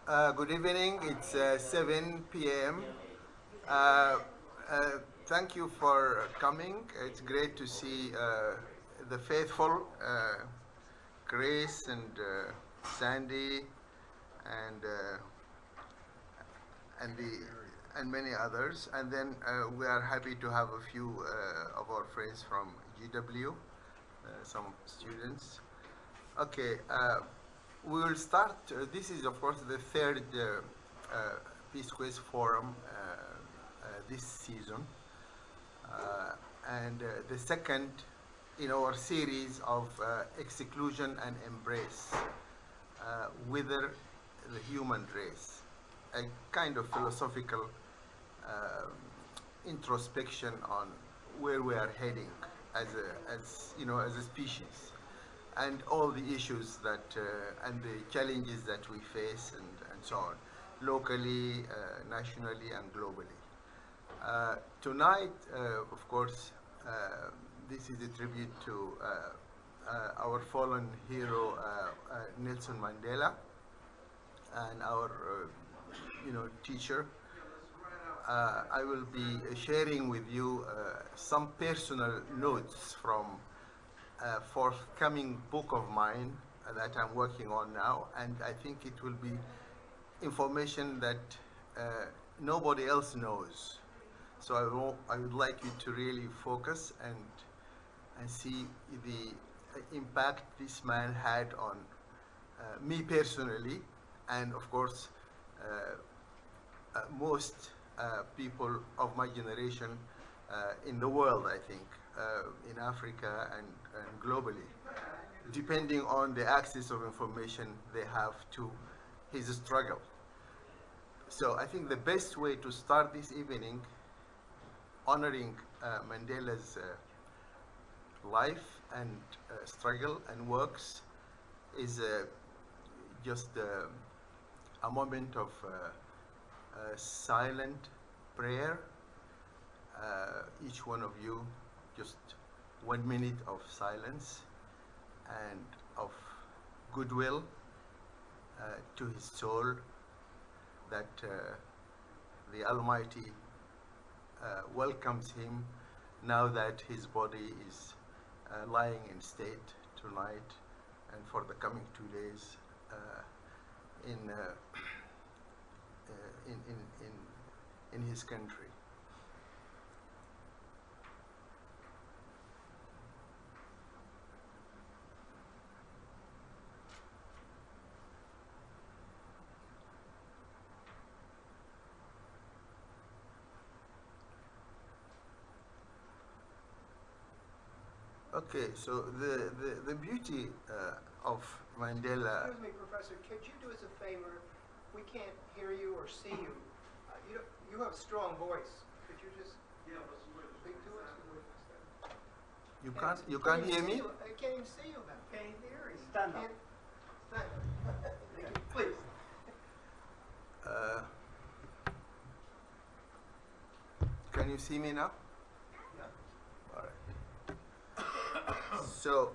Good evening. It's 7 p.m. Uh, uh, Thank you for coming. It's great to see the faithful, Grace and Sandy and and the and many others. And then we are happy to have a few of our friends from GW, some students. Okay, we will start. This is, of course, the third Peace Quiz Forum this season, and the second in our series of exclusion and embrace, wither the human race, a kind of philosophical um introspection on where we are heading as a species, and all the issues that and the challenges that we face, and so on, locally, nationally, and globally. Tonight, of course, this is a tribute to our fallen hero, Nelson Mandela, and our, teacher. I will be sharing with you some personal notes from a forthcoming book of mine that I'm working on now, and I think it will be information that nobody else knows. So I would like you to really focus and see the impact this man had on me personally, and of course most people of my generation in the world, I think, in Africa and globally, depending on the access of information they have to his struggle. So I think the best way to start this evening honoring Mandela's life and struggle and works is just a moment of silent prayer. Each one of you, just 1 minute of silence and of goodwill to his soul, that the Almighty welcomes him now that his body is lying in state tonight and for the coming 2 days in, in his country. Okay, so the beauty of Mandela. Excuse me, Professor, could you do us a favor? We can't hear you or see you. You have a strong voice. Could you just speak to us? You can't hear me? I can't even see you now. Can't hear you. Stand up. Stand up. Thank you. Please. Can you see me now? Yeah. All right. So,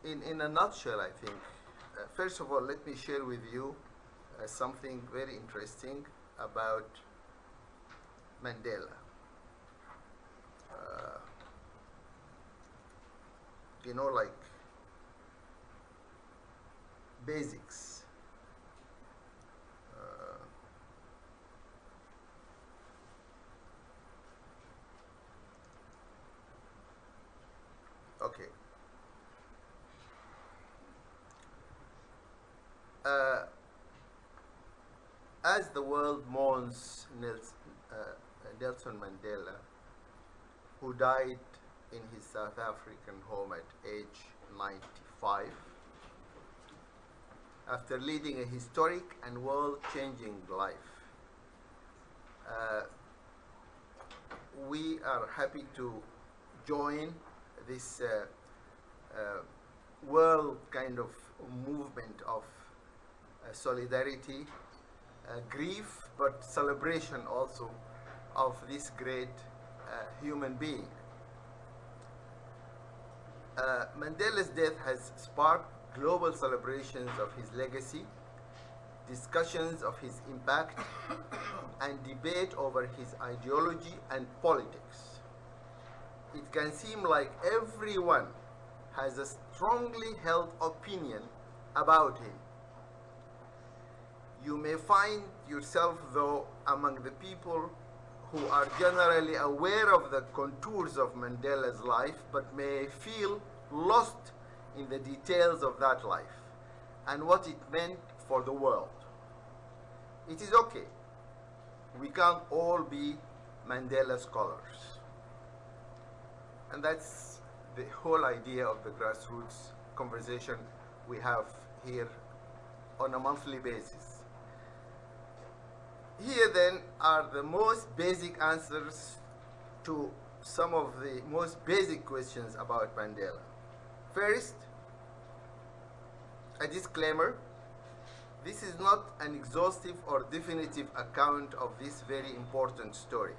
in a nutshell, I think, first of all, let me share with you something very interesting about Mandela. Like basics. Okay. As the world mourns Nelson Mandela, who died in his South African home at age 95, after leading a historic and world-changing life, we are happy to join this world kind of movement of solidarity, grief, but celebration also of this great human being. Mandela's death has sparked global celebrations of his legacy, discussions of his impact, and debate over his ideology and politics. It can seem like everyone has a strongly held opinion about him. You may find yourself, though, among the people who are generally aware of the contours of Mandela's life, but may feel lost in the details of that life and what it meant for the world. It is okay. We can't all be Mandela scholars. And that's the whole idea of the grassroots conversation we have here on a monthly basis. Here then are the most basic answers to some of the most basic questions about Mandela. First, a disclaimer. This is not an exhaustive or definitive account of this very important story.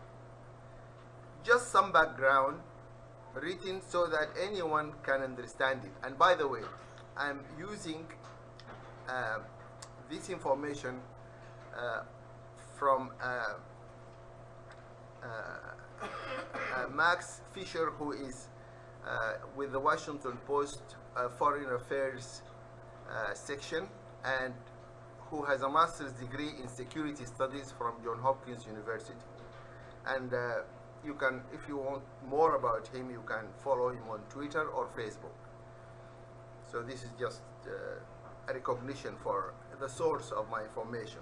Just some background written so that anyone can understand it. And by the way, I'm using this information from Max Fisher, who is with the Washington Post Foreign Affairs section, and who has a master's degree in security studies from Johns Hopkins University. And you can, if you want more about him, you can follow him on Twitter or Facebook. So this is just a recognition for the source of my information.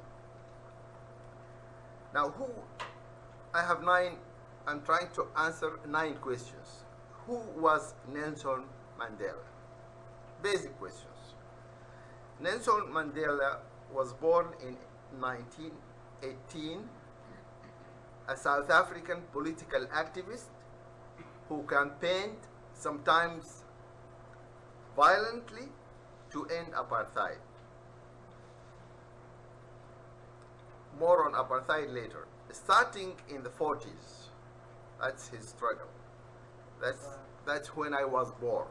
Now, I'm trying to answer 9 questions. Who was Nelson Mandela? Basic questions. Nelson Mandela was born in 1918, a South African political activist who campaigned, sometimes violently, to end apartheid. More on apartheid later. Starting in the 40s, that's his struggle. That's when I was born.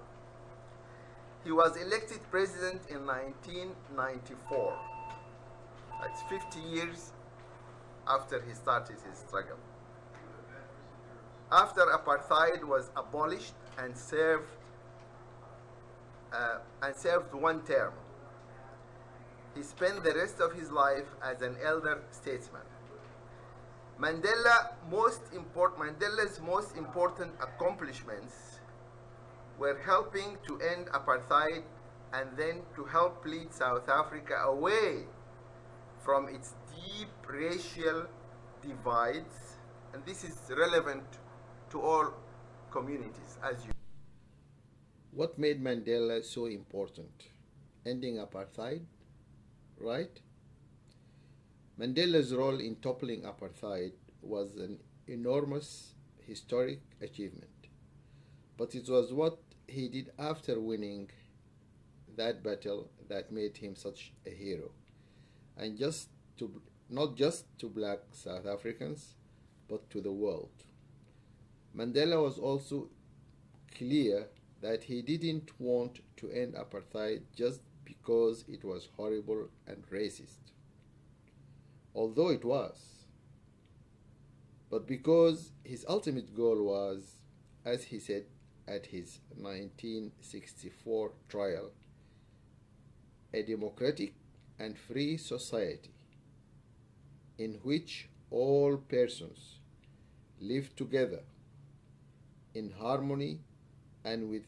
He was elected president in 1994. That's 50 years after he started his struggle. After apartheid was abolished and served 1 term, he spent the rest of his life as an elder statesman. Mandela's most important accomplishments were helping to end apartheid and then to help lead South Africa away from its deep racial divides, and this is relevant to all communities, as you. What made Mandela so important? Ending apartheid, right? Mandela's role in toppling apartheid was an enormous historic achievement, but it was what he did after winning that battle that made him such a hero, and not just to black South Africans, but to the world. Mandela was also clear that he didn't want to end apartheid just because it was horrible and racist, although it was, but because his ultimate goal was, as he said at his 1964 trial, a democratic and free society in which all persons live together in harmony and with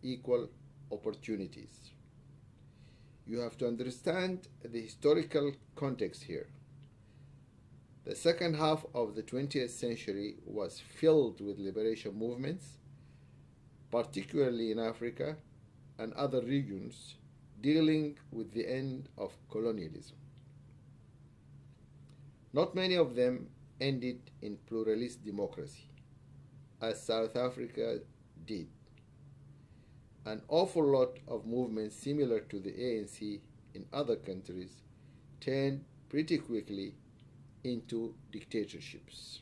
equal opportunities. You have to understand the historical context here. The second half of the 20th century was filled with liberation movements, particularly in Africa and other regions, dealing with the end of colonialism. Not many of them ended in pluralist democracy, as South Africa did. An awful lot of movements similar to the ANC in other countries turned pretty quickly into dictatorships.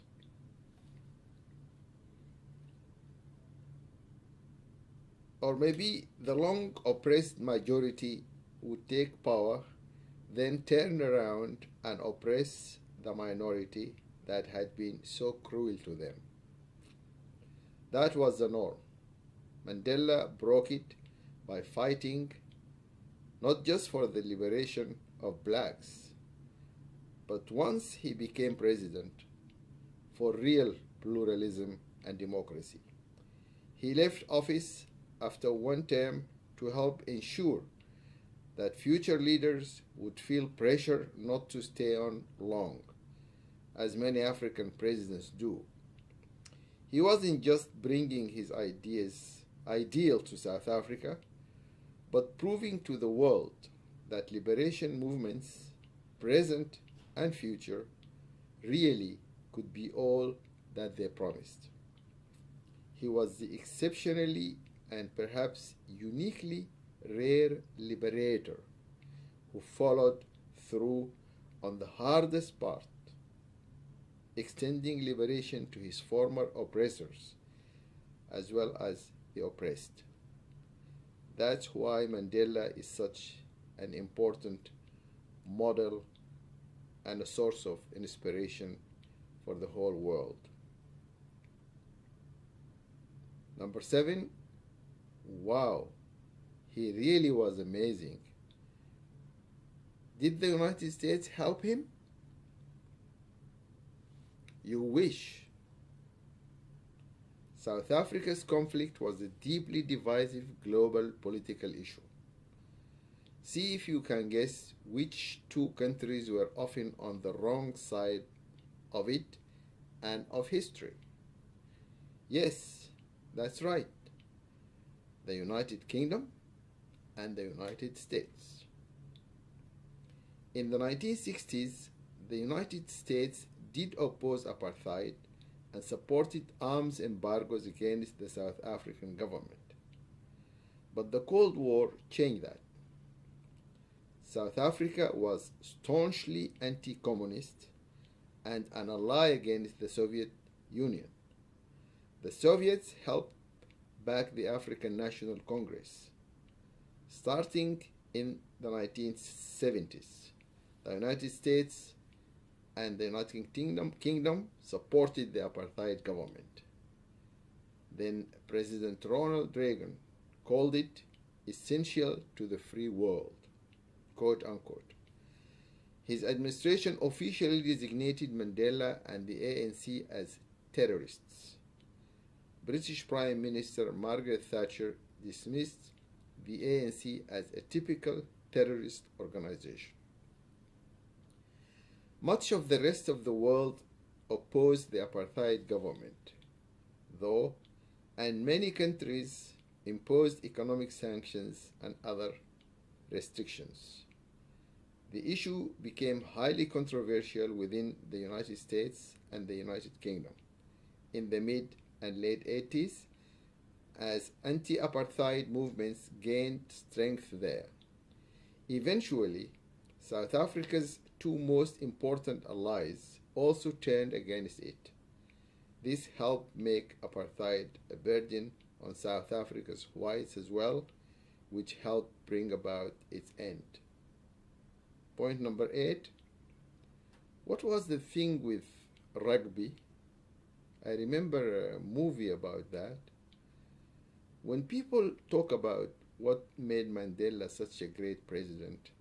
Or maybe the long oppressed majority would take power, then turn around and oppress the minority that had been so cruel to them. That was the norm. Mandela broke it by fighting not just for the liberation of blacks, but once he became president, for real pluralism and democracy. He left office after one term to help ensure that future leaders would feel pressure not to stay on long, as many African presidents do. He wasn't just bringing his ideal to South Africa, but proving to the world that liberation movements, present and future, really could be all that they promised. He was the exceptionally and perhaps uniquely rare liberator who followed through on the hardest part, extending liberation to his former oppressors as well as the oppressed. That's why Mandela is such an important model and a source of inspiration for the whole world. Number 7, wow, he really was amazing. Did the United States help him? You wish. South Africa's conflict was a deeply divisive global political issue. See if you can guess which two countries were often on the wrong side of it and of history. Yes, that's right. The United Kingdom and the United States. In the 1960s, the United States did oppose apartheid and supported arms embargoes against the South African government. But the Cold War changed that. South Africa was staunchly anti-communist and an ally against the Soviet Union. The Soviets helped back the African National Congress. Starting in the 1970s, the United States and the United Kingdom supported the apartheid government. Then President Ronald Reagan called it essential to the free world, quote unquote. His administration officially designated Mandela and the ANC as terrorists. British Prime Minister Margaret Thatcher dismissed the ANC as a typical terrorist organization. Much of the rest of the world opposed the apartheid government, though, and many countries imposed economic sanctions and other restrictions. The issue became highly controversial within the United States and the United Kingdom in the mid and late 80s as anti-apartheid movements gained strength there. Eventually, South Africa's two most important allies also turned against it. This helped make apartheid a burden on South Africa's whites as well, which helped bring about its end. Point number 8. What was the thing with rugby? I remember a movie about that. When people talk about what made Mandela such a great president,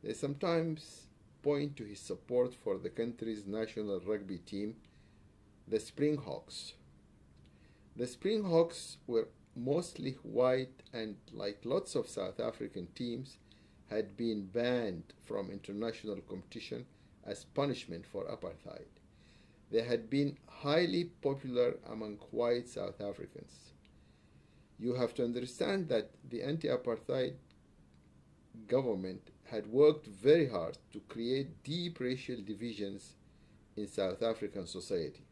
they sometimes point to his support for the country's national rugby team, the Springboks. The Springboks were mostly white and, like lots of South African teams, had been banned from international competition as punishment for apartheid. They had been highly popular among white South Africans. You have to understand that the anti-apartheid government had worked very hard to create deep racial divisions in South African society.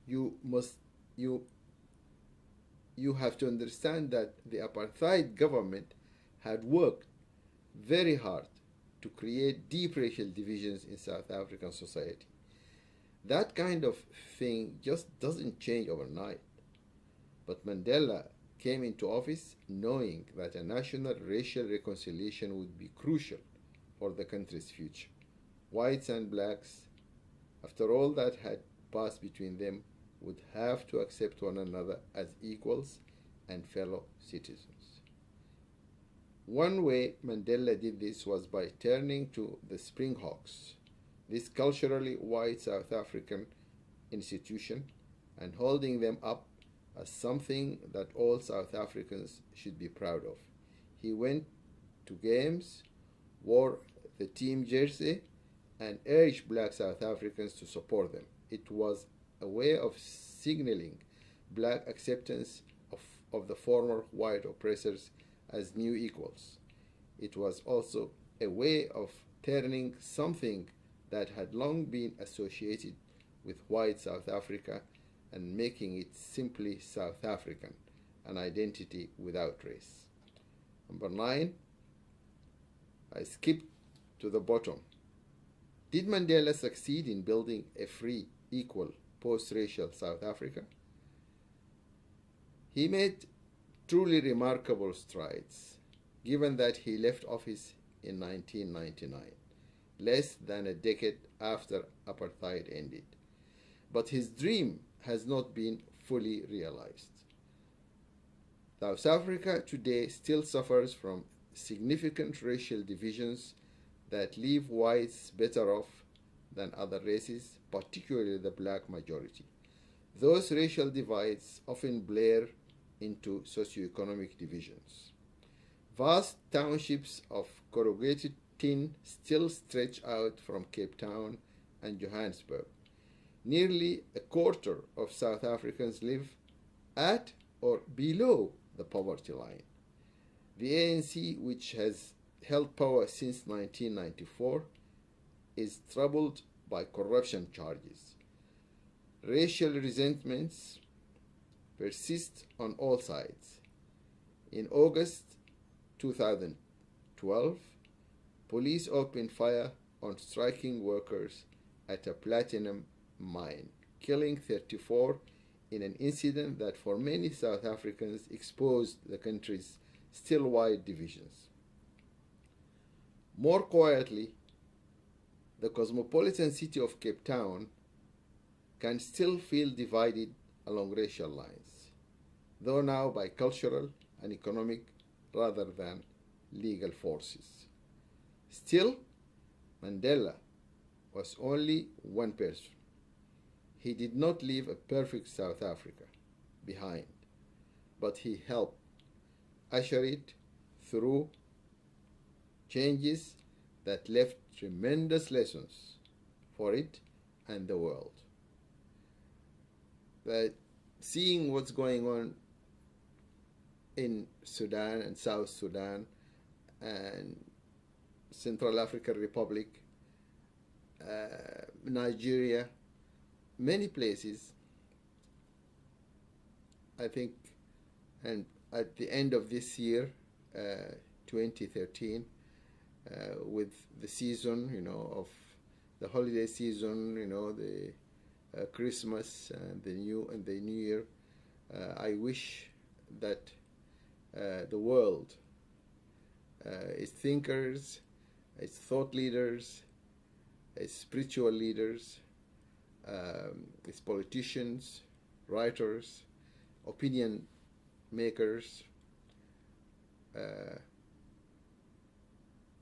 You have to understand that the apartheid government had worked very hard to create deep racial divisions in South African society. That kind of thing just doesn't change overnight. But Mandela came into office knowing that a national racial reconciliation would be crucial for the country's future. Whites and blacks, after all that had passed between them, would have to accept one another as equals and fellow citizens. One way Mandela did this was by turning to the Springboks, this culturally white South African institution, and holding them up as something that all South Africans should be proud of. He went to games, wore the team jersey, and urged black South Africans to support them. It was a way of signaling black acceptance of the former white oppressors as new equals. It was also a way of turning something that had long been associated with white South Africa and making it simply South African, an identity without race. Number 9, I skipped to the bottom. Did Mandela succeed in building a free, equal, post-racial South Africa? He made truly remarkable strides, given that he left office in 1999, less than a decade after apartheid ended. But his dream has not been fully realized. South Africa today still suffers from significant racial divisions that leave whites better off than other races, particularly the black majority. Those racial divides often blur into socioeconomic divisions. Vast townships of corrugated tin still stretch out from Cape Town and Johannesburg. Nearly a quarter of South Africans live at or below the poverty line. The ANC, which has held power since 1994, is troubled by corruption charges. Racial resentments persist on all sides. In August 2012, police opened fire on striking workers at a platinum mine, killing 34 in an incident that for many South Africans exposed the country's still wide divisions. More quietly, the cosmopolitan city of Cape Town can still feel divided along racial lines, though now by cultural and economic rather than legal forces. Still, Mandela was only one person. He did not leave a perfect South Africa behind, but he helped usher it through changes that left tremendous lessons for it and the world. But seeing what's going on in Sudan and South Sudan and Central African Republic, Nigeria, many places, I think, and at the end of this year, 2013, with the season, of the holiday season, the Christmas and the New Year, I wish that the world, its thinkers, its thought leaders, its spiritual leaders, its politicians, writers, opinion makers,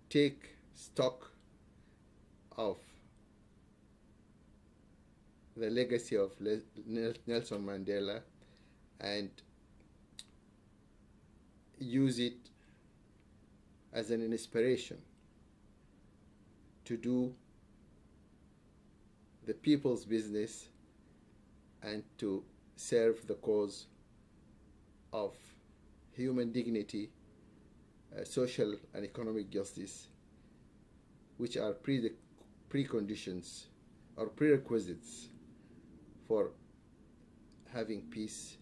take stock of the legacy of Nelson Mandela and use it as an inspiration to do the people's business and to serve the cause of human dignity, social and economic justice, which are preconditions or prerequisites for having peace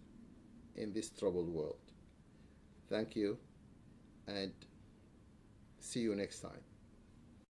in this troubled world. Thank you, and see you next time.